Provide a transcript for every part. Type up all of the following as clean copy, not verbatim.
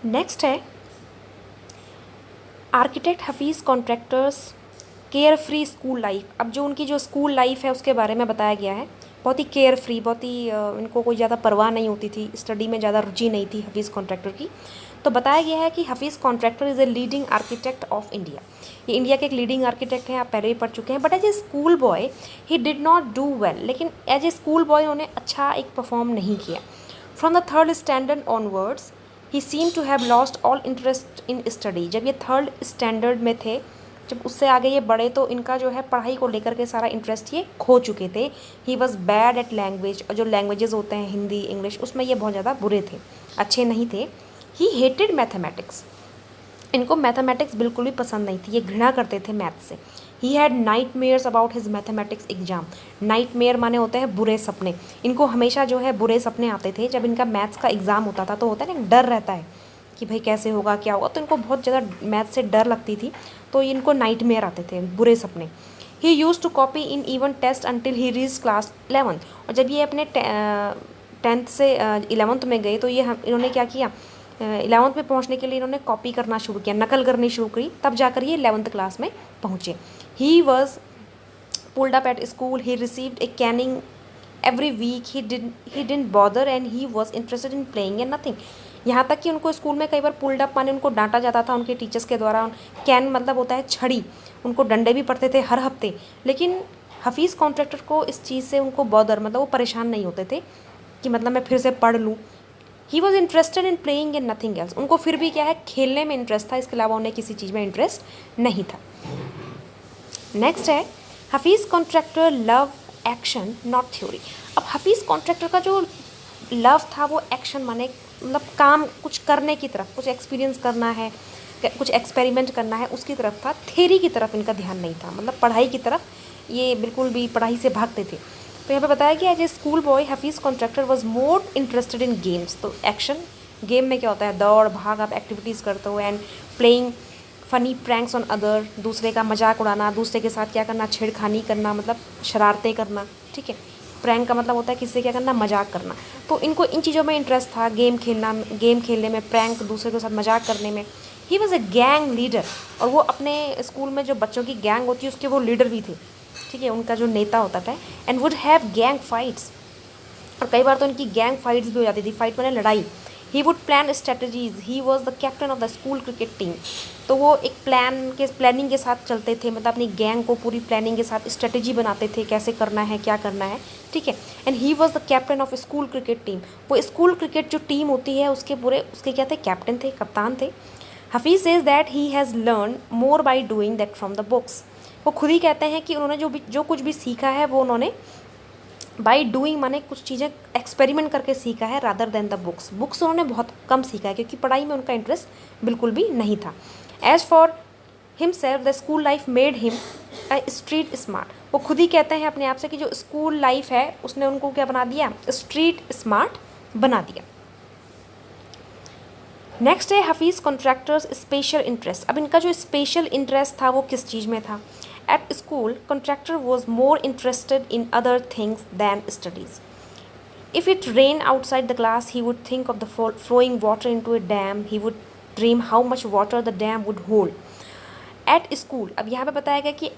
Next है architect Hafeez contractors care free school life. अब जो उनकी जो स्कूल लाइफ है उसके बारे में बताया गया है। बहुत ही केयर फ्री, बहुत ही इनको कोई ज़्यादा परवाह नहीं होती थी, स्टडी में ज़्यादा रुचि नहीं थी हफीज़ कॉन्ट्रैक्टर की। तो बताया गया है कि Hafeez contractor is a leading architect of India. ये इंडिया के एक लीडिंग आर्किटेक्ट हैं, आप पहले ही पढ़ चुके हैं। But as a school boy he did not do well, लेकिन एज ए स्कूल बॉय उन्होंने अच्छा एक परफॉर्म नहीं किया। From the third standard onwards he seem to have lost all interest in study. जब ये थर्ड स्टैंडर्ड में थे, जब उससे आगे ये बढ़े, तो इनका जो है पढ़ाई को लेकर के सारा इंटरेस्ट ये खो चुके थे। He was bad at language, और जो लैंग्वेजेस होते हैं हिंदी इंग्लिश, उसमें ये बहुत ज़्यादा बुरे थे, अच्छे नहीं थे। ही हेटेड मैथमेटिक्स, इनको मैथमेटिक्स बिल्कुल भी पसंद नहीं थी, ये घृणा करते थे मैथ से। He had nightmares about his mathematics exam. Nightmare माने होते हैं बुरे सपने। इनको हमेशा जो है बुरे सपने आते थे जब इनका मैथ्स का एग्ज़ाम होता था। तो होता है ना, डर रहता है कि भाई कैसे होगा क्या होगा, तो इनको बहुत ज़्यादा मैथ से डर लगती थी, तो इनको नाइट मेयर आते थे, बुरे सपने। He used to copy in even test until he reached class 11। और जब ये अपने 10th से 11th में गए, तो ये इन्होंने क्या किया, 11th में पहुंचने के लिए इन्होंने कॉपी करना शुरू किया, नकल करनी शुरू करी, तब जाकर ये 11th क्लास में पहुँचे। He was pulled up at school, he received a caning every week, he didn't bother and he was interested in playing and nothing. यहाँ तक कि उनको स्कूल में कई बार पुल्ड अप माने उनको डांटा जाता था उनके टीचर्स के द्वारा। कैन मतलब होता है छड़ी, उनको डंडे भी पड़ते थे हर हफ्ते। लेकिन हफीज़ कॉन्ट्रैक्टर को इस चीज़ से उनको बॉदर, मतलब वो परेशान नहीं होते थे कि मतलब मैं फिर से पढ़ लूँ। ही was interested in playing and nothing else. उनको फिर भी क्या है, खेलने में इंटरेस्ट था, इसके अलावा उन्हें किसी चीज़ में इंटरेस्ट नहीं था। नेक्स्ट है Hafeez contractor love action not theory. अब हफीज़ कॉन्ट्रैक्टर का जो लव था वो एक्शन माने मतलब काम कुछ करने की तरफ, कुछ एक्सपीरियंस करना है, कुछ एक्सपेरिमेंट करना है, उसकी तरफ था। थ्योरी की तरफ इनका ध्यान नहीं था, मतलब पढ़ाई की तरफ ये बिल्कुल भी पढ़ाई से भागते थे। तो यहाँ पे बताया गया as a school boy Hafeez Contractor was more interested in games. तो एक्शन, गेम में क्या होता है, दौड़ भाग, आप एक्टिविटीज़ करते हो, and playing funny pranks on other, दूसरे का मजाक उड़ाना, दूसरे के साथ क्या करना, छेड़खानी करना, मतलब शरारतें करना। ठीक है, प्रैंक का मतलब होता है किसी से क्या करना, मजाक करना। तो इनको इन चीज़ों में इंटरेस्ट था, गेम खेलना, गेम खेलने में, प्रैंक, दूसरे के साथ मजाक करने में। He was a gang leader, और वो अपने स्कूल में जो बच्चों की गैंग होती है उसके वो लीडर भी थे। ठीक है, उनका जो नेता होता था। And would have gang fights, और कई बार तो इनकी गैंग फाइट्स भी हो जाती थी, फाइट मैंने लड़ाई। He would plan strategies, he was the captain of the school cricket team. तो वो एक प्लानिंग के साथ चलते थे, मतलब अपनी गैंग को पूरी प्लानिंग के साथ स्ट्रेटजी बनाते थे, कैसे करना है, क्या करना है। ठीक है, and he was the captain of school cricket team. वो स्कूल क्रिकेट जो टीम होती है उसके क्या थे, कैप्टन थे, कप्तान थे। Hafeez says that he has learn more by doing that from the books. वो खुद ही कहते हैं कि उन्होंने जो कुछ भी सीखा है वो उन्होंने बाई डूइंग माने कुछ चीज़ें एक्सपेरिमेंट करके सीखा है, rather than the books. Books उन्होंने बहुत कम सीखा है क्योंकि पढ़ाई में उनका इंटरेस्ट बिल्कुल भी नहीं था। As for himself the school life made him a street smart. वो खुद ही कहते हैं अपने आप से कि जो स्कूल लाइफ है उसने उनको क्या बना दिया, स्ट्रीट स्मार्ट बना दिया। नेक्स्ट है हफीज़ कॉन्ट्रैक्टर्स स्पेशल इंटरेस्ट। अब इनका जो स्पेशल इंटरेस्ट था वो किस चीज़ में था। At school Contractor was more interested in other things than studies. If it rained outside the class, he would think of the flowing water into a dam. He would dream how much water the dam would hold. At school, अब यहाँ पे बताया गया कि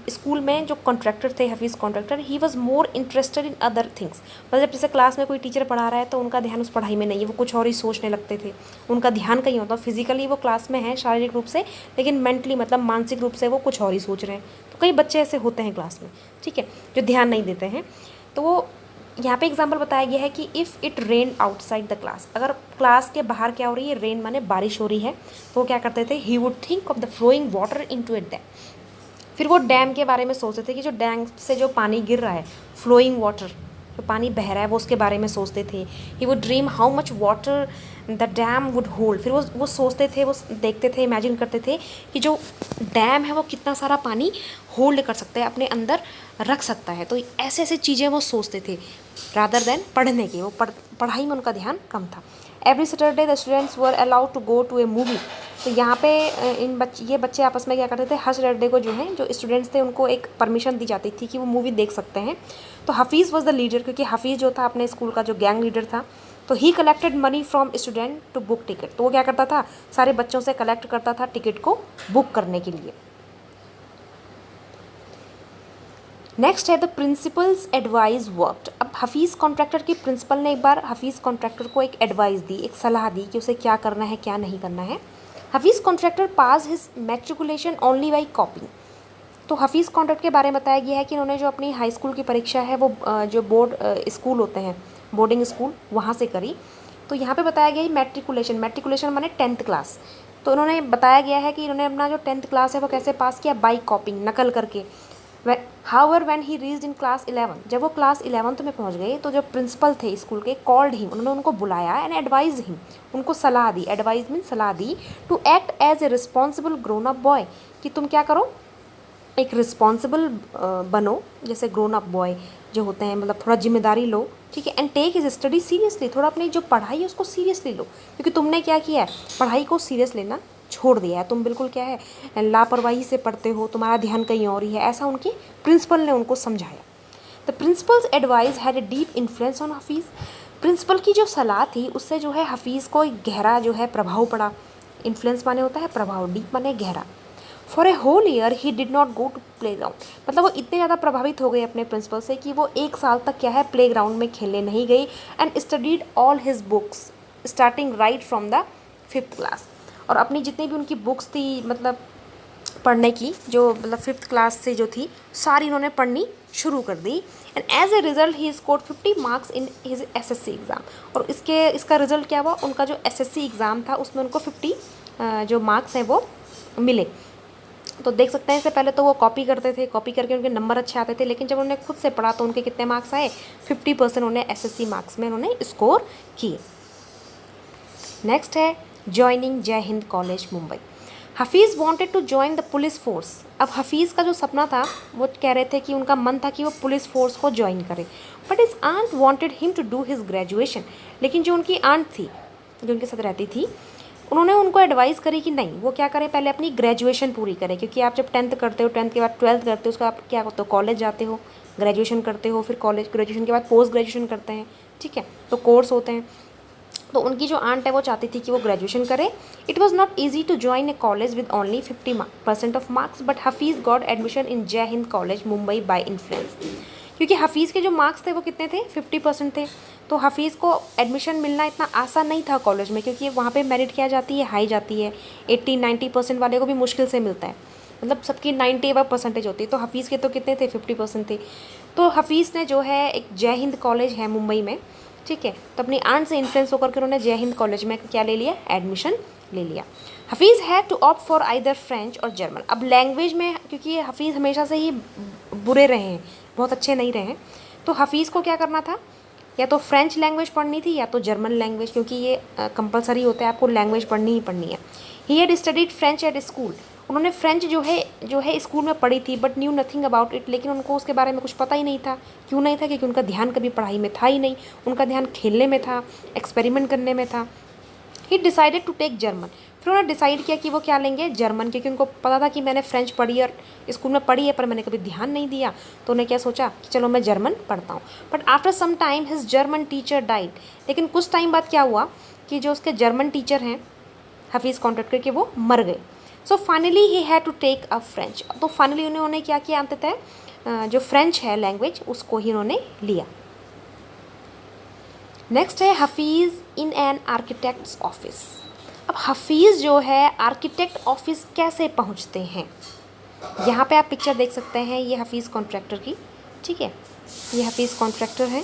school में जो contractor थे, Hafeez contractor, he was more interested in other things. मतलब जब जैसे क्लास में कोई टीचर पढ़ा रहा है तो उनका ध्यान उस पढ़ाई में नहीं है, वो कुछ और ही सोचने लगते थे, उनका ध्यान कहीं होता। फिजिकली वो क्लास में है शारीरिक रूप से, लेकिन मेंटली मतलब मानसिक रूप से वो कुछ और ही सोच रहे हैं। तो कई बच्चे ऐसे होते हैं क्लास में, ठीक है, जो ध्यान नहीं देते हैं। तो वो यहाँ पे एग्जाम्पल बताया गया है कि if it rain outside the class, अगर क्लास के बाहर क्या हो रही है, रेन माने बारिश हो रही है, तो वो क्या करते थे, he would think of the flowing water into it dam. फिर वो डैम के बारे में सोचते थे कि जो डैम से जो पानी गिर रहा है, फ्लोइंग वाटर, जो पानी बह रहा है, वो उसके बारे में सोचते थे। He would dream how much water the dam would hold. फिर वो सोचते थे, वो देखते थे, इमेजिन करते थे कि जो डैम है वो कितना सारा पानी होल्ड कर सकता है, अपने अंदर रख सकता है। तो ऐसे ऐसे चीज़ें वो सोचते थे रादर देन पढ़ने की। वो पढ़ाई में उनका ध्यान कम था। Every Saturday the students were allowed to go to a movie. तो यहाँ पे ये बच्चे आपस में क्या करते थे, हर सैटरडे को जो है जो स्टूडेंट्स थे उनको एक परमिशन दी जाती थी कि वो मूवी देख सकते हैं। तो हफीज़ वॉज द लीडर, क्योंकि हफीज़ जो था अपने स्कूल का जो गैंग लीडर था, तो he collected money from student to book ticket, तो वो क्या करता था, सारे बच्चों से कलेक्ट करता था टिकट को बुक करने के लिए। नेक्स्ट है द प्रिंसिपल्स एडवाइस वर्कड। अब हफीज़ कॉन्ट्रैक्टर की प्रिंसिपल ने एक बार हफीज़ कॉन्ट्रैक्टर को एक एडवाइस दी, एक सलाह दी कि उसे क्या करना है क्या नहीं करना है। Hafeez contractor pass his matriculation only by कॉपिंग। तो हफीज़ कॉन्ट्रैक्ट के बारे में बताया गया है कि उन्होंने जो अपनी हाई स्कूल की परीक्षा है वो जो बोर्ड स्कूल होते हैं, बोर्डिंग स्कूल, वहाँ से करी। तो यहाँ पे बताया गया है मैट्रिकुलेशन, मैट्रिकुलेशन माने 10th क्लास। तो उन्होंने बताया गया है कि इन्होंने अपना जो 10th क्लास है वो कैसे पास किया, बाई कॉपिंग, नकल करके। However when he reached in class 11, जब वो क्लास 11th में पहुंच गए तो जो प्रिंसिपल थे स्कूल के, कॉल्ड हिम, उन्होंने उनको बुलाया एंड एडवाइज हिम, उनको सलाह दी, एडवाइज मीन सलाह दी, to act as a responsible grown up boy, कि तुम क्या करो, एक रिस्पॉन्सिबल बनो, जैसे ग्रोन अप बॉय जो होते हैं, मतलब थोड़ा जिम्मेदारी लो, ठीक है, and take his study seriously, थोड़ा अपनी जो पढ़ाई है उसको सीरियसली लो, क्योंकि तुमने क्या किया है, पढ़ाई को सीरियस लेना छोड़ दिया है, तुम बिल्कुल क्या है लापरवाही से पढ़ते हो, तुम्हारा ध्यान कहीं और ही है, ऐसा उनके प्रिंसिपल ने उनको समझाया। The principal's advice had a deep influence on Hafeez. Principal की जो सलाह थी उससे जो है हफीज़ को एक गहरा जो है प्रभाव पड़ा। इन्फ्लुएंस माने होता है प्रभाव, डीप माने गहरा। For a whole year he did not go to play ground, मतलब वो इतने ज़्यादा प्रभावित हो गए अपने प्रिंसिपल से कि वो 1 साल तक क्या है प्ले ग्राउंड में खेलने नहीं गई, and studied all his books starting right from the 5th class. और अपनी जितनी भी उनकी बुक्स थी, मतलब पढ़ने की, जो मतलब 5th क्लास से जो थी, सारी उन्होंने पढ़नी शुरू कर दी। And as a result he scored 50 marks in his SSC exam. और इसका रिज़ल्ट क्या हुआ, उनका जो एसएससी एग्ज़ाम था उसमें उनको 50 जो मार्क्स हैं वो मिले। तो देख सकते हैं इससे पहले तो वो कॉपी करते थे, कॉपी करके उनके नंबर अच्छे आते थे, लेकिन जब उन्होंने खुद से पढ़ा तो उनके कितने मार्क्स आए, 50% उन्हें एसएससी मार्क्स में उन्होंने स्कोर किए। नेक्स्ट है joining Jai Hind college Mumbai. Hafeez wanted to join the police force. अब हफीज़ का जो सपना था वो कह रहे थे कि उनका मन था कि वो पुलिस फोर्स को ज्वाइन करे, but his aunt wanted him to do his graduation. लेकिन जो उनकी आंट थी, जो उनके साथ रहती थी, उन्होंने उनको एडवाइस करी कि नहीं, वो क्या करें, पहले अपनी ग्रेजुएशन पूरी करें, क्योंकि आप जब 10th करते हो, 10th के बाद 12th करते हो, उसका आप क्या करते हो, कॉलेज जाते हो, ग्रेजुएशन करते हो, फिर कॉलेज ग्रेजुएशन के बाद पोस्ट ग्रेजुएशन करते हैं, ठीक है, तो कोर्स होते हैं। तो उनकी जो आंट है वो चाहती थी कि वो ग्रेजुएशन करे। It was not easy to join a college with only 50% of marks, but Hafeez got admission in Jai Hind college Mumbai by influence. क्योंकि हफीज़ के जो मार्क्स थे वो कितने थे, 50% थे, तो हफीज़ को एडमिशन मिलना इतना आसान नहीं था कॉलेज में, क्योंकि वहाँ पे मेरिट क्या जाती है, हाई जाती है, 80-90% वाले को भी मुश्किल से मिलता है, मतलब सबकी 90 अब परसेंटेज होती है, तो हफीज़ के तो कितने थे, 50% थे। तो हफीज़ ने जो है एक जय हिंद कॉलेज है मुंबई में, ठीक है, तो अपनी आंट से इन्फ्लुएंस होकर के उन्होंने जय हिंद कॉलेज में क्या ले लिया, एडमिशन ले लिया। Hafeez had to opt for either French और जर्मन। अब लैंग्वेज में, क्योंकि हफीज़ हमेशा से ही बुरे रहे हैं, बहुत अच्छे नहीं रहे हैं, तो हफीज़ को क्या करना था, या तो फ्रेंच लैंग्वेज पढ़नी थी या तो जर्मन लैंग्वेज, क्योंकि ये कंपलसरी होता है, आपको लैंग्वेज पढ़नी ही पढ़नी है। He had studied French at school. उन्होंने फ्रेंच जो है स्कूल में पढ़ी थी, but knew nothing about it, लेकिन उनको उसके बारे में कुछ पता ही नहीं था। क्यों नहीं था, क्योंकि उनका ध्यान कभी पढ़ाई में था ही नहीं, उनका ध्यान खेलने में था, एक्सपेरिमेंट करने में था। He decided to take German. फिर उन्होंने डिसाइड किया कि वो क्या लेंगे, जर्मन, क्योंकि उनको पता था कि मैंने फ्रेंच पढ़ी और स्कूल में पढ़ी है पर मैंने कभी ध्यान नहीं दिया, तो उन्हें क्या सोचा कि चलो मैं जर्मन पढ़ता हूँ। But after some time his German teacher died. लेकिन कुछ टाइम बाद क्या हुआ कि जो उसके जर्मन टीचर हैं हफीज़ कॉन्ट्रैक्टर के, वो मर गए। So finally he had to take a French. तो फाइनली उन्होंने क्या किया, अंततः जो फ्रेंच है लैंग्वेज उसको ही उन्होंने लिया। नेक्स्ट है Hafeez in an architects office. अब हफीज़ जो है आर्किटेक्ट ऑफिस कैसे पहुंचते हैं, यहाँ पे आप पिक्चर देख सकते हैं, ये हफीज़ कॉन्ट्रैक्टर की, ठीक है, ये हफीज़ कॉन्ट्रैक्टर है।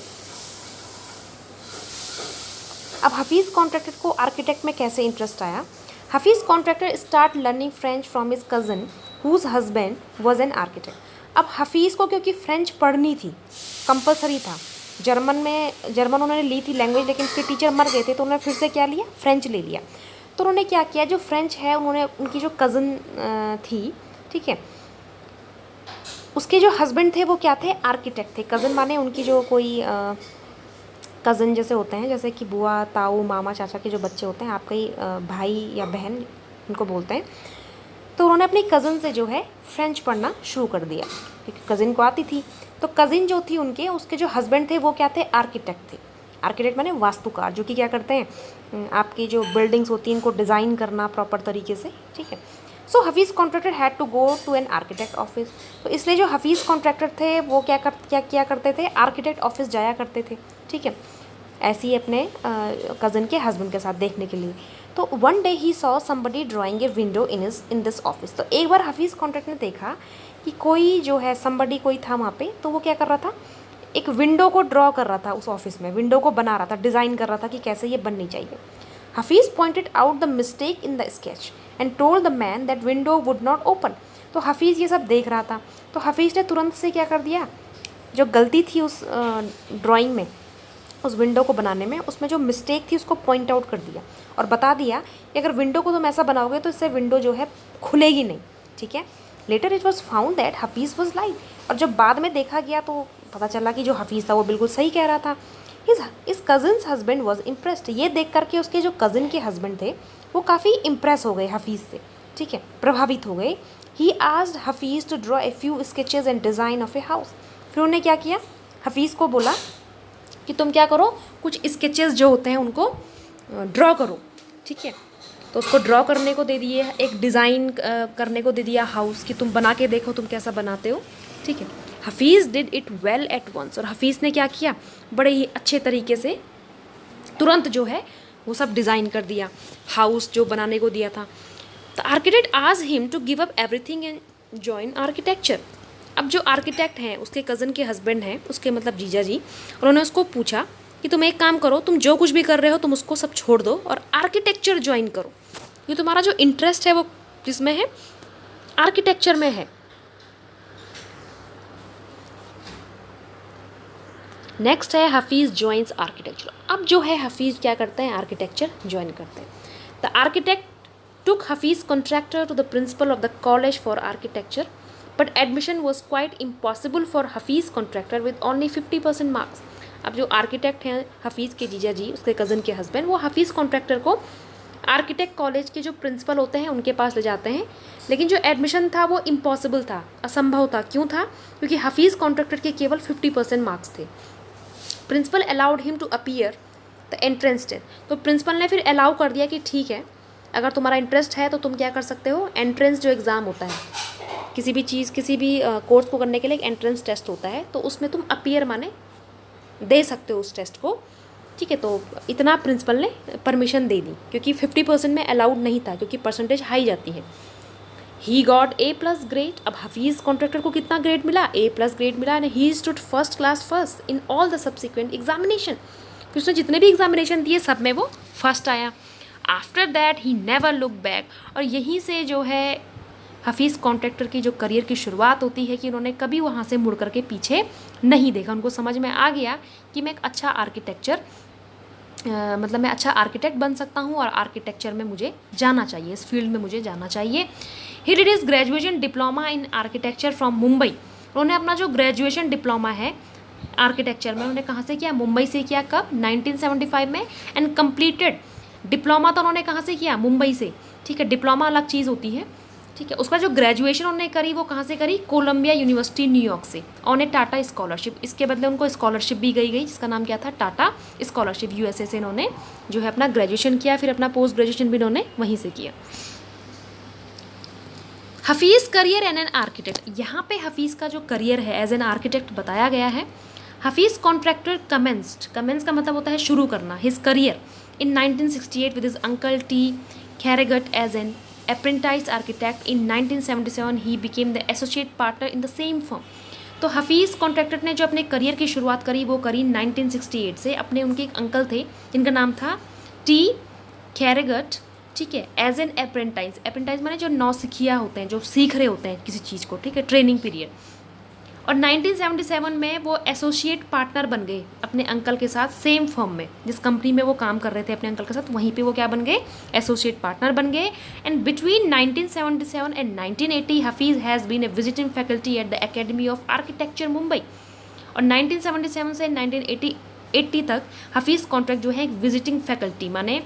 अब हफीज़ कॉन्ट्रैक्टर को आर्किटेक्ट में कैसे इंटरेस्ट आया। Hafeez Contractor start learning French from his cousin whose husband was an architect. अब हफीज़ को क्योंकि फ्रेंच पढ़नी थी, कंपलसरी था, जर्मन उन्होंने ली थी लैंग्वेज, लेकिन उसके टीचर मर गए थे, तो उन्होंने फिर से क्या लिया, फ्रेंच ले लिया। तो उन्होंने क्या किया, जो फ्रेंच है उन्होंने, उनकी जो कज़न थी, ठीक है, उसके जो हस्बैंड थे वो क्या थे, आर्किटेक्ट थे। कज़न माने उनकी जो कोई कज़न जैसे होते हैं, जैसे कि बुआ, ताऊ, मामा, चाचा के जो बच्चे होते हैं, आपका ही भाई या बहन उनको बोलते हैं। तो उन्होंने अपनी कज़न से जो है फ्रेंच पढ़ना शुरू कर दिया, क्योंकि कज़न को आती थी। तो कज़न जो थी उनके, उसके जो हस्बैंड थे वो क्या थे, आर्किटेक्ट थे। आर्किटेक्ट माने वास्तुकार, जो कि क्या करते हैं आपकी जो बिल्डिंग्स होती हैं इनको डिज़ाइन करना प्रॉपर तरीके से, ठीक है। So Hafeez contractor had to go to an architect office. तो इसलिए जो हफीज़ कॉन्ट्रैक्टर थे वो क्या किया करते थे, आर्किटेक्ट ऑफिस जाया करते थे, ठीक है, ऐसे ही अपने कज़न के हस्बैंड के साथ देखने के लिए। तो one day he saw somebody drawing a window in this office. तो एक बार हफीज़ कॉन्ट्रैक्टर ने देखा कि कोई जो है समबडी कोई था वहाँ पे, तो वो क्या कर रहा था, एक विंडो को ड्रॉ कर रहा था उस ऑफिस में, विंडो को बना रहा था, डिज़ाइन कर रहा था कि कैसे ये बननी चाहिए। Hafeez pointed out the mistake in the sketch and told the man that window would not open. तो हफीज़ ये सब देख रहा था, तो हफीज़ ने तुरंत से क्या कर दिया, जो गलती थी उस ड्राइंग में, उस विंडो को बनाने में, उसमें जो मिस्टेक थी उसको पॉइंट आउट कर दिया और बता दिया कि अगर विंडो को तुम ऐसा बनाओगे तो इससे विंडो जो है खुलेगी नहीं, ठीक है। Later it was found that Hafeez was light. और जब बाद में देखा गया तो पता चला कि जो हफीज़ था वो बिल्कुल सही कह रहा था। इस कज़न्स हस्बैंड वॉज इम्प्रेस्ड। ये देख करके उसके जो कज़न के हस्बैंड थे वो काफ़ी इम्प्रेस हो गए हफीज़ से, ठीक है, प्रभावित हो गए। He asked Hafeez to draw a few sketches and design of a house. फिर उन्होंने क्या किया, हफीज़ को बोला कि तुम क्या करो, कुछ स्केचेस जो होते हैं उनको ड्रॉ करो, ठीक है। तो उसको ड्रॉ करने को दे दिए, एक डिज़ाइन करने को दे दिया हाउस की, तुम बना के देखो तुम कैसा बनाते हो, ठीक है। Hafeez did it well at once. और हफीज़ ने क्या किया, बड़े ही अच्छे तरीके से तुरंत जो है वो सब डिज़ाइन कर दिया, हाउस जो बनाने को दिया था। The architect asked him to give up everything and join architecture. अब जो आर्किटेक्ट हैं उसके कज़न के हस्बैंड हैं, उसके मतलब जीजा जी, उन्होंने उसको पूछा कि तुम एक काम करो, तुम जो कुछ भी कर रहे हो तुम उसको सब छोड़ दो और आर्किटेक्चर ज्वाइन करो। ये तुम्हारा जो इंटरेस्ट है वो किसमें है, आर्किटेक्चर में है। नेक्स्ट है हफीज़ ज्वाइंस आर्किटेक्चर। अब जो है हफीज़ क्या करते हैं, आर्किटेक्चर ज्वाइन करते हैं। The architect took Hafeez Contractor to the principal of the college for architecture, but admission was quite impossible for Hafeez Contractor with only 50% marks. अब जो आर्किटेक्ट हैं हफीज़ के जीजा जी, उसके कज़न के हस्बैंड, वो हफीज़ कॉन्ट्रैक्टर को आर्किटेक्ट कॉलेज के जो प्रिंसिपल होते हैं उनके पास ले जाते हैं, लेकिन जो एडमिशन था वो इम्पॉसिबल था, असंभव था। क्यों था, क्योंकि हफीज़ कॉन्ट्रैक्टर के केवल 50% मार्क्स थे। Principal allowed him to appear the entrance test. तो प्रिंसिपल ने फिर अलाउ कर दिया कि ठीक है, अगर तुम्हारा इंटरेस्ट है तो तुम क्या कर सकते हो, एंट्रेंस जो एग्ज़ाम होता है किसी भी चीज़, किसी भी कोर्स को करने के लिए एक एंट्रेंस टेस्ट होता है, तो उसमें तुम अपीयर माने दे सकते हो उस टेस्ट को, ठीक है। तो इतना प्रिंसिपल ने परमिशन दे दी, क्योंकि 50% में अलाउड नहीं था, क्योंकि परसेंटेज हाई जाती है। He got A+ grade. अब हफीज़ कॉन्ट्रैक्टर को कितना ग्रेड मिला, A+ ग्रेड मिला, and he stood first class first in all the subsequent examination. फिर उसने जितने भी एग्जामिनेशन दिए सब में वो फर्स्ट आया। After that he never look back. और यहीं से जो है हफीज़ कॉन्ट्रैक्टर की जो करियर की शुरुआत होती है कि उन्होंने कभी वहाँ से मुड़ करके पीछे नहीं देखा। उनको समझ में आ गया कि मैं एक अच्छा आर्किटेक्चर मतलब मैं अच्छा आर्किटेक्ट बन सकता हूँ और आर्किटेक्चर में मुझे जाना चाहिए, इस फील्ड में मुझे जाना चाहिए। He did his graduation diploma in architecture from Mumbai. उन्होंने अपना जो ग्रेजुएशन डिप्लोमा है आर्किटेक्चर में उन्होंने कहाँ से किया, मुंबई से किया। कब, 1975 में। एंड कंप्लीटेड डिप्लोमा तो उन्होंने कहाँ से किया, मुंबई से, ठीक है। डिप्लोमा अलग चीज़ होती है, ठीक है। उसका जो ग्रेजुएशन उन्होंने करी वो कहाँ से करी, कोलंबिया यूनिवर्सिटी न्यूयॉर्क से, ऑन ए टाटा स्कॉलरशिप। इसके बदले उनको स्कॉलरशिप भी गई जिसका नाम क्या था, टाटा स्कॉलरशिप। USA से इन्होंने जो है अपना ग्रेजुएशन किया, फिर अपना पोस्ट ग्रेजुएशन भी इन्होंने वहीं से किया। Hafeez career and an architect. यहाँ पे हफीज़ का जो करियर है एज एन आर्किटेक्ट बताया गया है। हफीज़ कॉन्ट्रैक्टर कमेंस का मतलब होता है शुरू करना, his career in 1968 with his uncle T. Carregat as an apprentice architect. In 1977 he became the associate partner in the same firm. तो हफीज़ कॉन्ट्रैक्टर ने जो अपने करियर की शुरुआत करी वो करी 1968 से। अपने उनके एक अंकल थे जिनका नाम था T. Carregat, ठीक है, एज एन अप्रेंटाइज माने जो नौसिखिया होते हैं, जो सीख रहे होते हैं किसी चीज़ को, ठीक है, ट्रेनिंग पीरियड। और 1977 में वो एसोसिएट पार्टनर बन गए अपने अंकल के साथ सेम फर्म में, जिस कंपनी में वो काम कर रहे थे अपने अंकल के साथ, वहीं पे वो क्या बन गए, एसोसिएट पार्टनर बन गए। And between 1977 and 1980 Hafeez has been a visiting faculty at the academy of architecture Mumbai. और 1977 से 1980 तक हफीज़ कॉन्ट्रैक्ट जो है एक विजिटिंग फैकल्टी माने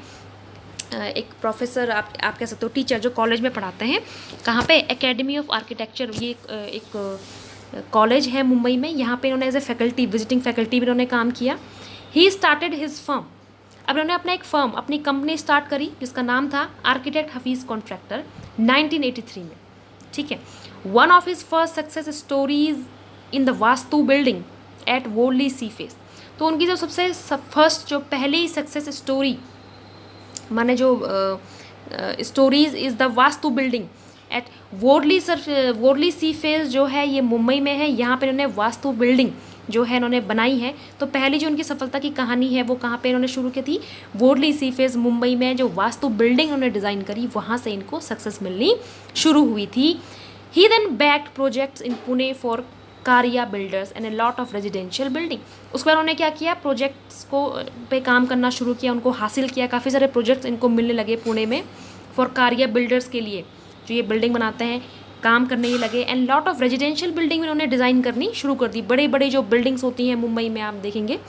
एक प्रोफेसर, आप कह सकते हो टीचर, जो कॉलेज में पढ़ाते हैं। कहाँ पे, एकेडमी ऑफ आर्किटेक्चर, ये एक कॉलेज है मुंबई में। यहाँ पे इन्होंने as a faculty, visiting faculty भी इन्होंने काम किया। He started his firm. अब उन्होंने अपना एक फर्म, अपनी कंपनी स्टार्ट करी जिसका नाम था आर्किटेक्ट हफीज़ कॉन्ट्रैक्टर 1983 में, ठीक है। One of his first success stories in the Vastu building at Worli sea face. तो उनकी जो सबसे फर्स्ट जो पहली सक्सेस स्टोरी माने जो stories is the Vastu building at Worli sea face जो है ये मुंबई में है। यहाँ पे इन्होंने वास्तु बिल्डिंग जो है इन्होंने बनाई है। तो पहली जो उनकी सफलता की कहानी है वो कहाँ पे इन्होंने शुरू की थी, वोरली सी फेस मुंबई में जो वास्तु बिल्डिंग उन्होंने डिज़ाइन करी वहाँ से इनको सक्सेस मिलनी शुरू हुई थी। He then backed projects in Pune for Kariya builders and a lot of residential building. उसके बाद उन्होंने क्या किया, प्रोजेक्ट्स को पे काम करना शुरू किया, उनको हासिल किया, काफ़ी सारे प्रोजेक्ट्स इनको मिलने लगे पुणे में फॉर कारिया बिल्डर्स के लिए जो ये बिल्डिंग बनाते हैं, काम करने ही लगे। And lot of residential building इन्होंने डिज़ाइन करनी शुरू कर दी। बड़े बड़े जो बिल्डिंग्स होती हैं मुंबई में आप देखेंगे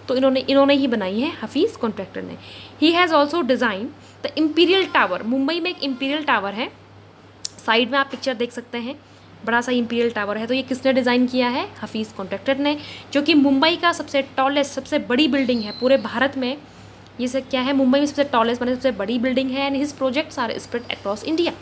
तो इन्होंने ही बनाई है हफीज़ कॉन्ट्रैक्टर ने। He has also design the imperial tower. Mumbai में एक इम्पीरियल टावर है, साइड में आप पिक्चर देख सकते हैं, बड़ा सा इम्पीरियल टावर है। तो ये किसने डिज़ाइन किया है, हफीज़ कॉन्ट्रैक्टर ने, जो कि मुंबई का सबसे टॉलेस्ट, सबसे बड़ी बिल्डिंग है पूरे भारत में। ये सब क्या है, मुंबई में सबसे टॉलेस्ट माने सबसे बड़ी बिल्डिंग है। And his projects are spread across India.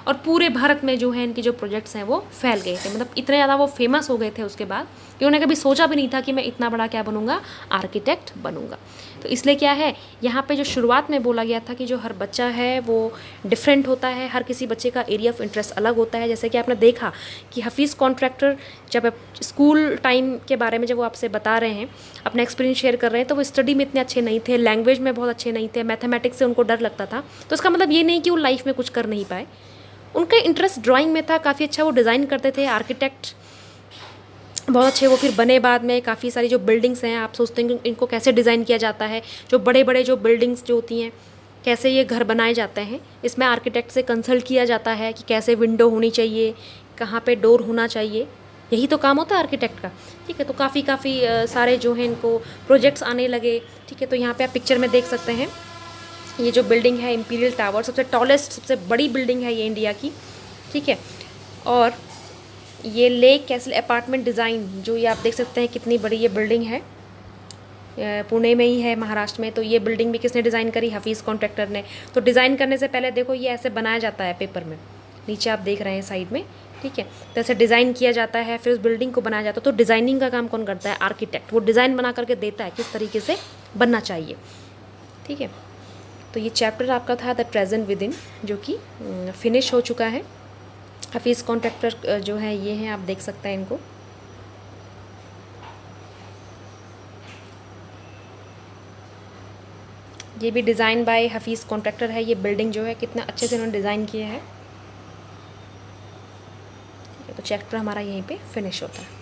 और पूरे भारत में जो है इनके जो प्रोजेक्ट्स हैं वो फैल गए थे, मतलब इतने ज़्यादा वो फेमस हो गए थे उसके बाद कि उन्होंने कभी सोचा भी नहीं था कि मैं इतना बड़ा क्या बनूंगा, आर्किटेक्ट बनूंगा। तो इसलिए क्या है, यहाँ पे जो शुरुआत में बोला गया था कि जो हर बच्चा है वो डिफरेंट होता है, हर किसी बच्चे का एरिया ऑफ इंटरेस्ट अलग होता है। जैसे कि आपने देखा कि हफीज़ कॉन्ट्रैक्टर जब स्कूल टाइम के बारे में जब वो आपसे बता रहे हैं, अपना एक्सपीरियंस शेयर कर रहे हैं, तो वो स्टडी में इतने अच्छे नहीं थे, लैंग्वेज में बहुत अच्छे नहीं थे, मैथमेटिक्स से उनको डर लगता था। तो इसका मतलब ये नहीं कि वो लाइफ में कुछ कर नहीं पाए, उनका इंटरेस्ट ड्राइंग में था, काफ़ी अच्छा वो डिज़ाइन करते थे, आर्किटेक्ट बहुत अच्छे वो फिर बने। बाद में काफ़ी सारी जो बिल्डिंग्स हैं, आप सोचते हैं कि इनको कैसे डिज़ाइन किया जाता है, जो बड़े बड़े जो बिल्डिंग्स जो होती हैं कैसे ये घर बनाए जाते हैं, इसमें आर्किटेक्ट से कंसल्ट किया जाता है कि कैसे विंडो होनी चाहिए, कहाँ पे डोर होना चाहिए, यही तो काम होता है आर्किटेक्ट का, ठीक है। तो काफ़ी सारे जो हैं इनको प्रोजेक्ट्स आने लगे, ठीक है। तो यहाँ पे आप पिक्चर में देख सकते हैं ये जो बिल्डिंग है इम्पीरियल टावर, सबसे टॉलेस्ट, सबसे बड़ी बिल्डिंग है ये इंडिया की, ठीक है। और ये लेक कैसल अपार्टमेंट डिज़ाइन जो ये आप देख सकते हैं कितनी बड़ी ये बिल्डिंग है, पुणे में ही है, महाराष्ट्र में। तो ये बिल्डिंग भी किसने डिज़ाइन करी, हफीज़ कॉन्ट्रैक्टर ने। तो डिज़ाइन करने से पहले देखो ये ऐसे बनाया जाता है पेपर में, नीचे आप देख रहे हैं साइड में, ठीक है। तो ऐसे डिज़ाइन किया जाता है, फिर उस बिल्डिंग को बनाया जाता है। तो डिज़ाइनिंग का काम कौन करता है, आर्किटेक्ट। वो डिज़ाइन बना करके देता है किस तरीके से बनना चाहिए, ठीक है। तो ये चैप्टर आपका था द प्रेजेंट विद इन, जो कि फिनिश हो चुका है। हफीज़ कॉन्ट्रैक्टर जो है ये हैं, आप देख सकते हैं इनको। ये भी डिज़ाइन बाय हफीज़ कॉन्ट्रैक्टर है। ये बिल्डिंग जो है कितना अच्छे से उन्होंने डिज़ाइन किया है, तो चैप्टर हमारा यहीं पे फिनिश होता है।